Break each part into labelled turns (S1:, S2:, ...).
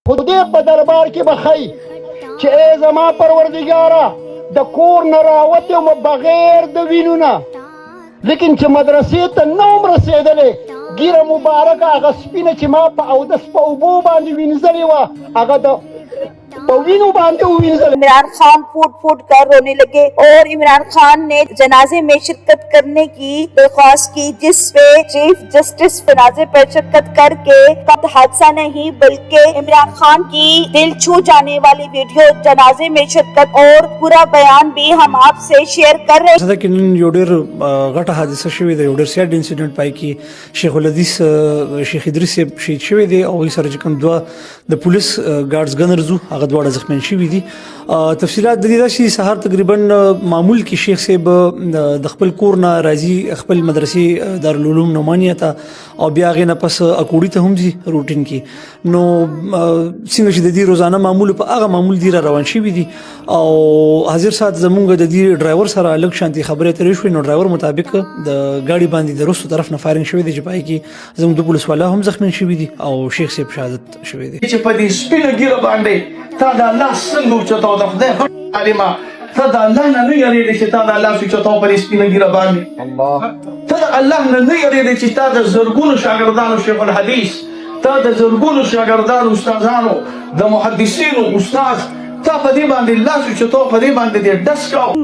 S1: خدای په دربار کې بخی چې ای زما پروردګاره د کور نه راوتې وم بغیر د وینو نه، لیکن چې مدرسې ته نه وم رسېدلی ګیره مبارکه هغه سپینه چې ما په اودس په اوبو باندې وینځلې وه هغه د
S2: इमरान खान फूट फूट कर रोने लगे और इमरान खान ने जनाजे में शिरकत करने की दरख्वास्त की, जिसपे चीफ जस्टिस जनाजे पर शिरकत करके हादसा नहीं बल्कि इमरान खान की दिल छू जाने वाली वीडियो जनाजे में शिरकत और पूरा बयान भी हम आपसे शेयर कर रहे
S3: हैं। دواړه زخمیان شوي دي. تفصيلات د دې راشي سهار تقریبا معمول کې شیخ صاحب د خپل کور نه راځي خپل مدرسې دارالعلوم نعمانیه ته او بیا غینه پس اکوړی ته هم دي روټین کې نو څنګه چې د دې روزانه معمول په هغه معمول دی روان شوي دي او حاضر سات زمونږ د دې ډرایور سره الګ شانتي خبره ترې شوې نو ډرایور مطابق د گاډي باندې د روسو طرف نه فایرینګ شوی دی چې پای کې زموږ د پولیس والا هم زخمی شوی دي او شیخ صاحب شهادت شوی دي
S4: چې په دې سپینه ګیره باندې تا د الله څنګه چتاو د خدای عالمه تا د الله نه یریږي چې تا د الله چتاو په سپینه ګیره باندې الله تا د الله نه یریږي چې تا د زرګونو شاګردانو شیخ الحدیث تا د زرګونو شاګردانو استادانو د محدثینو استاد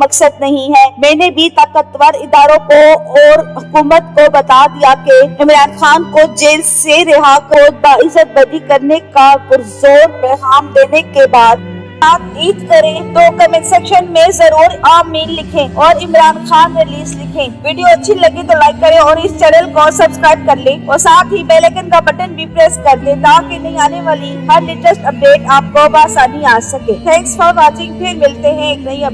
S2: मकसद नहीं है। मैंने भी ताकतवर इदारों को और हुकूमत को बता दिया कि इमरान खान को जेल से रिहा कर बाइज्जत बरी करने का पुरजोर पैगाम देने के बाद आप ईद करें तो कमेंट सेक्शन में जरूर आमीन लिखें और इमरान खान रिलीज लिखें। वीडियो अच्छी लगी तो लाइक करें और इस चैनल को सब्सक्राइब कर लें और साथ ही बेल आइकन का बटन भी प्रेस कर दें ताकि नई आने वाली हर लेटेस्ट अपडेट आपको आसानी आ सके। Thanks for watching. फिर मिलते हैं एक नई